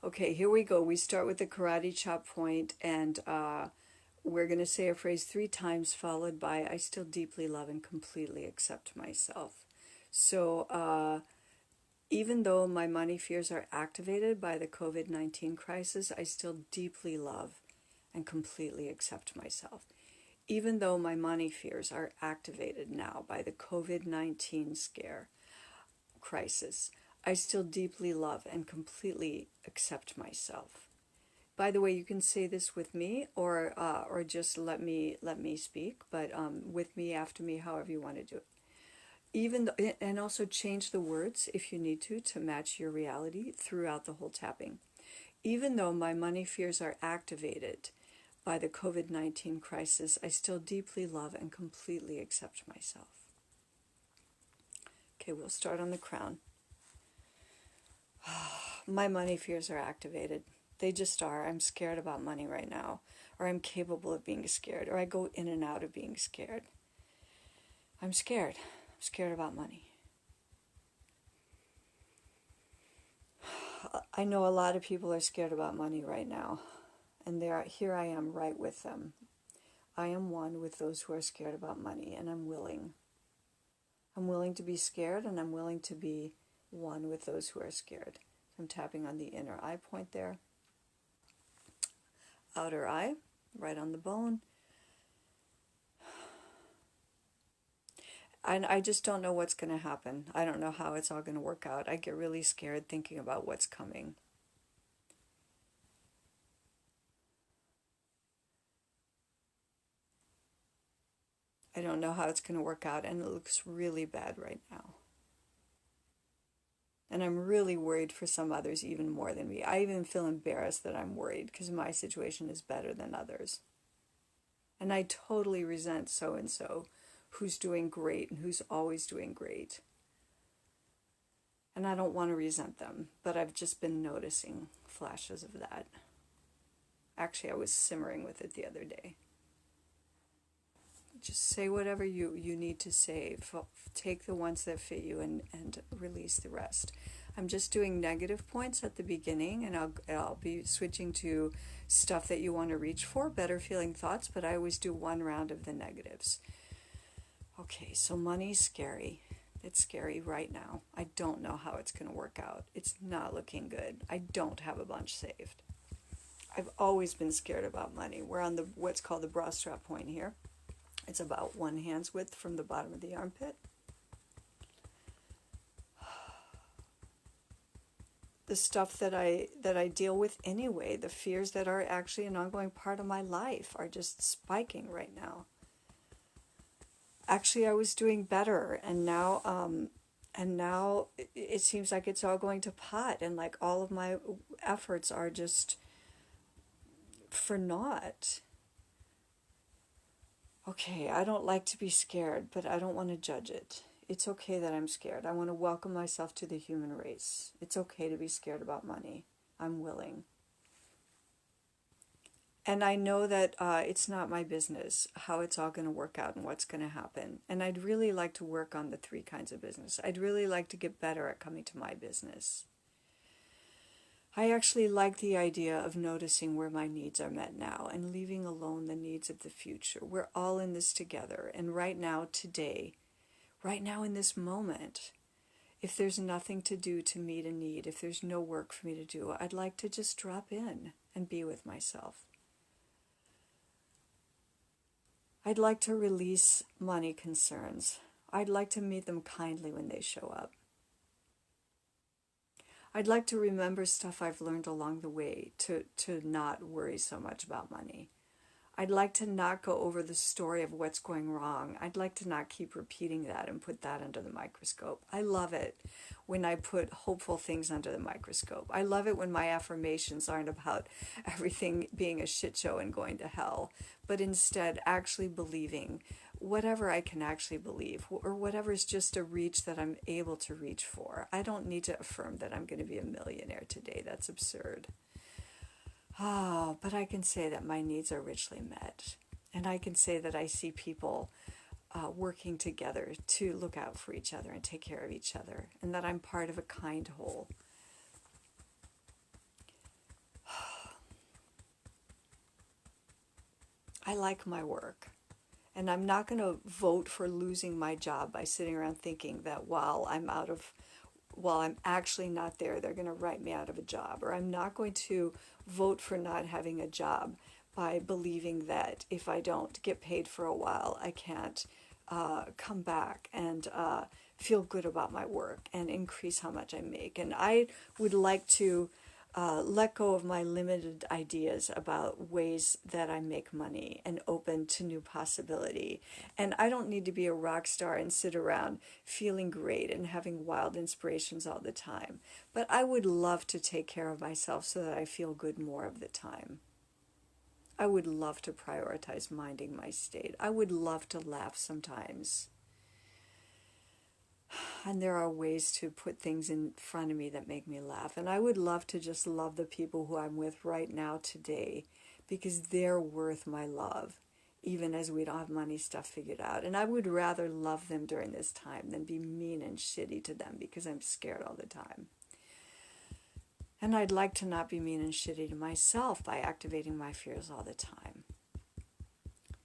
Okay, here we go. We start with the karate chop point, and we're going to say a phrase 3 times, followed by I still deeply love and completely accept myself. So, even though my money fears are activated by the COVID-19 crisis, I still deeply love and completely accept myself. Even though my money fears are activated now by the COVID-19 scare crisis, I still deeply love and completely accept myself. By the way, you can say this with me, or just let me speak, but with me, after me, however you want to do it. And also change the words if you need to match your reality throughout the whole tapping. Even though my money fears are activated by the COVID-19 crisis, I still deeply love and completely accept myself. Okay, we'll start on the crown. My money fears are activated. They just are. I'm scared about money right now, or I'm capable of being scared, or I go in and out of being scared. I'm scared. I'm scared about money. I know a lot of people are scared about money right now, and here I am right with them. I am one with those who are scared about money, and I'm willing. I'm willing to be scared, and I'm willing to be one with those who are scared. I'm tapping on the inner eye point there. Outer eye, right on the bone. I just don't know what's going to happen. I don't know how it's all going to work out. I get really scared thinking about what's coming. I don't know how it's going to work out, and it looks really bad right now. And I'm really worried for some others even more than me. I even feel embarrassed that I'm worried because my situation is better than others. And I totally resent so-and-so who's doing great and who's always doing great. And I don't want to resent them, but I've just been noticing flashes of that. Actually, I was simmering with it the other day. Just say whatever you need to say. Take the ones that fit you and release the rest. I'm just doing negative points at the beginning, and I'll be switching to stuff that you want to reach for, better feeling thoughts, but I always do one round of the negatives. Okay, so money's scary. It's scary right now. I don't know how it's going to work out. It's not looking good. I don't have a bunch saved. I've always been scared about money. We're on the what's called the bra strap point here. It's about 1 hand's width from the bottom of the armpit. The stuff that I deal with anyway, the fears that are actually an ongoing part of my life are just spiking right now. Actually, I was doing better, and now it seems like it's all going to pot, and like all of my efforts are just for naught. Okay, I don't like to be scared, but I don't want to judge it. It's okay that I'm scared. I want to welcome myself to the human race. It's okay to be scared about money. I'm willing. And I know that it's not my business how it's all going to work out and what's going to happen. And I'd really like to work on the 3 kinds of business. I'd really like to get better at coming to my business. I actually like the idea of noticing where my needs are met now and leaving alone the needs of the future. We're all in this together. And right now, today, right now in this moment, if there's nothing to do to meet a need, if there's no work for me to do, I'd like to just drop in and be with myself. I'd like to release money concerns. I'd like to meet them kindly when they show up. I'd like to remember stuff I've learned along the way to not worry so much about money. I'd like to not go over the story of what's going wrong. I'd like to not keep repeating that and put that under the microscope. I love it when I put hopeful things under the microscope. I love it when my affirmations aren't about everything being a shit show and going to hell, but instead actually believing whatever I can actually believe, or whatever is just a reach that I'm able to reach for. I don't need to affirm that I'm going to be a millionaire today. That's absurd. Oh, but I can say that my needs are richly met. And I can say that I see people working together to look out for each other and take care of each other. And that I'm part of a kind whole. I like my work. And I'm not going to vote for losing my job by sitting around thinking that while I'm actually not there, they're going to write me out of a job. Or I'm not going to vote for not having a job by believing that if I don't get paid for a while, I can't come back and feel good about my work and increase how much I make. And I would like to let go of my limited ideas about ways that I make money and open to new possibility. And I don't need to be a rock star and sit around feeling great and having wild inspirations all the time. But I would love to take care of myself so that I feel good more of the time. I would love to prioritize minding my state. I would love to laugh sometimes. And there are ways to put things in front of me that make me laugh. And I would love to just love the people who I'm with right now today because they're worth my love, even as we don't have money stuff figured out. And I would rather love them during this time than be mean and shitty to them because I'm scared all the time. And I'd like to not be mean and shitty to myself by activating my fears all the time.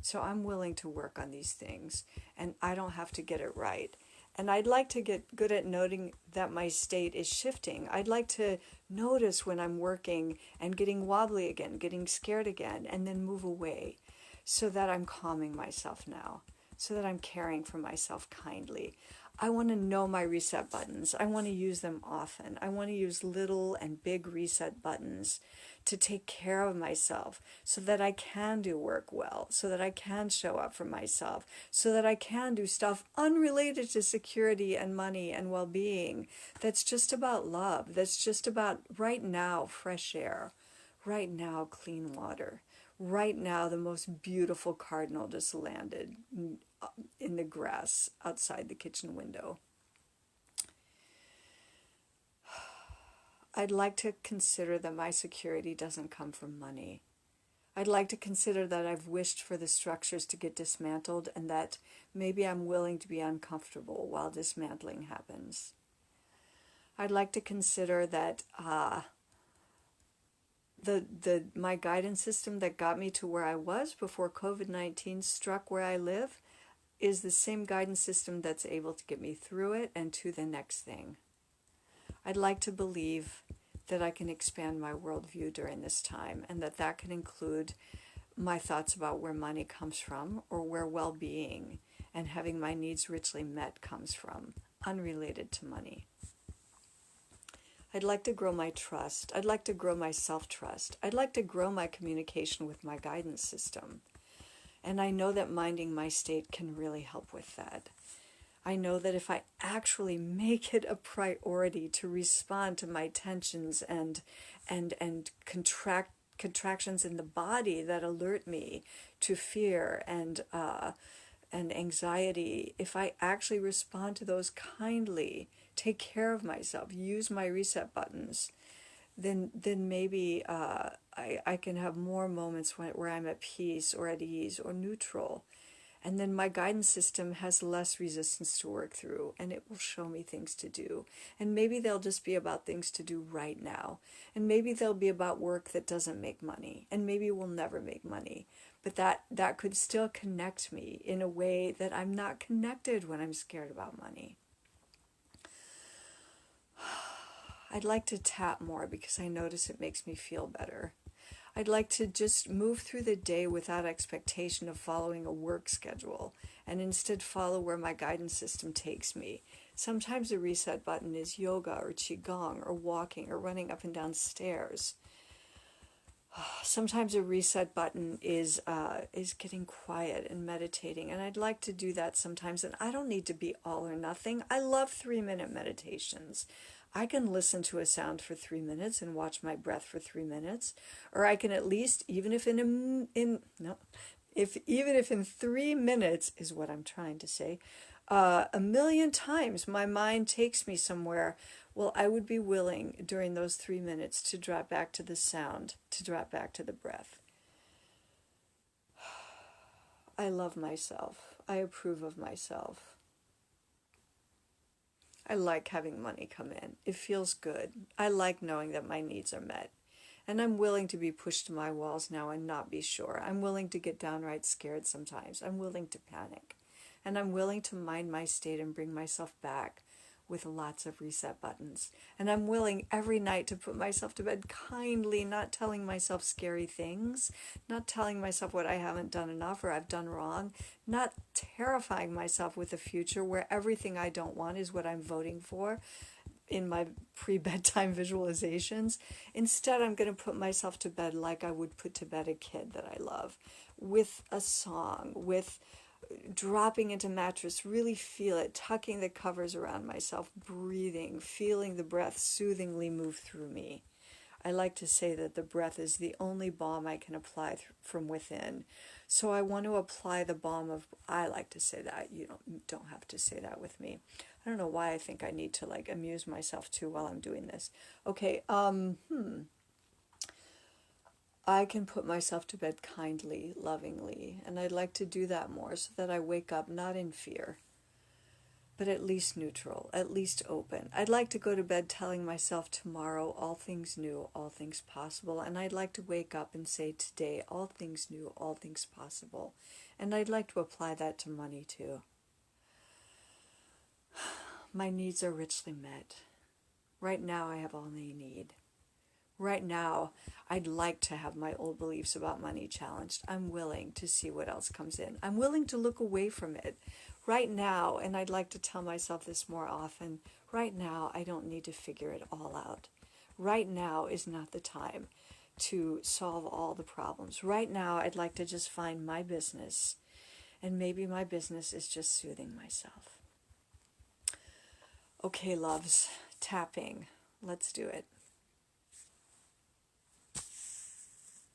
So I'm willing to work on these things, and I don't have to get it right. And I'd like to get good at noting that my state is shifting. I'd like to notice when I'm working and getting wobbly again, getting scared again, and then move away so that I'm calming myself now, so that I'm caring for myself kindly. I want to know my reset buttons. I want to use them often. I want to use little and big reset buttons to take care of myself so that I can do work well, so that I can show up for myself, so that I can do stuff unrelated to security and money and well-being. That's just about love. That's just about right now, fresh air. Right now, clean water. Right now, the most beautiful cardinal just landed in the grass outside the kitchen window. I'd like to consider that my security doesn't come from money. I'd like to consider that I've wished for the structures to get dismantled and that maybe I'm willing to be uncomfortable while dismantling happens. I'd like to consider that my guidance system that got me to where I was before COVID-19 struck where I live is the same guidance system that's able to get me through it and to the next thing. I'd like to believe that I can expand my worldview during this time and that can include my thoughts about where money comes from or where well-being and having my needs richly met comes from, unrelated to money. I'd like to grow my trust. I'd like to grow my self-trust. I'd like to grow my communication with my guidance system. And I know that minding my state can really help with that. I know that if I actually make it a priority to respond to my tensions and contractions in the body that alert me to fear and anxiety, if I actually respond to those kindly, take care of myself, use my reset buttons, then maybe I can have more moments where I'm at peace or at ease or neutral. And then my guidance system has less resistance to work through, and it will show me things to do. And maybe they'll just be about things to do right now. And maybe they'll be about work that doesn't make money. And maybe will never make money. But that could still connect me in a way that I'm not connected when I'm scared about money. I'd like to tap more because I notice it makes me feel better. I'd like to just move through the day without expectation of following a work schedule and instead follow where my guidance system takes me. Sometimes the reset button is yoga or qigong or walking or running up and down stairs. Sometimes a reset button is getting quiet and meditating, and I'd like to do that sometimes. And I don't need to be all or nothing. I love 3-minute meditations. I can listen to a sound for 3 minutes and watch my breath for 3 minutes, or I can at least, even if in 3 minutes is what I'm trying to say, a million times my mind takes me somewhere. Well, I would be willing during those 3 minutes to drop back to the sound, to drop back to the breath. I love myself. I approve of myself. I like having money come in. It feels good. I like knowing that my needs are met. And I'm willing to be pushed to my walls now and not be sure. I'm willing to get downright scared sometimes. I'm willing to panic. And I'm willing to mind my state and bring myself back with lots of reset buttons. And I'm willing every night to put myself to bed kindly, not telling myself scary things, not telling myself what I haven't done enough or I've done wrong, not terrifying myself with a future where everything I don't want is what I'm voting for in my pre-bedtime visualizations. Instead, I'm going to put myself to bed like I would put to bed a kid that I love, with a song, with dropping into mattress, really feel it, tucking the covers around myself, breathing, feeling the breath soothingly move through me. I like to say that the breath is the only balm I can apply from within. So I want to apply the balm of, I like to say that, you don't have to say that with me. I don't know why I think I need to like amuse myself too while I'm doing this. Okay, I can put myself to bed kindly, lovingly, and I'd like to do that more so that I wake up not in fear, but at least neutral, at least open. I'd like to go to bed telling myself tomorrow, all things new, all things possible, and I'd like to wake up and say today, all things new, all things possible. And I'd like to apply that to money too. My needs are richly met. Right now I have all I need. Right now, I'd like to have my old beliefs about money challenged. I'm willing to see what else comes in. I'm willing to look away from it. Right now, and I'd like to tell myself this more often, right now I don't need to figure it all out. Right now is not the time to solve all the problems. Right now, I'd like to just find my business, and maybe my business is just soothing myself. Okay, loves, tapping. Let's do it.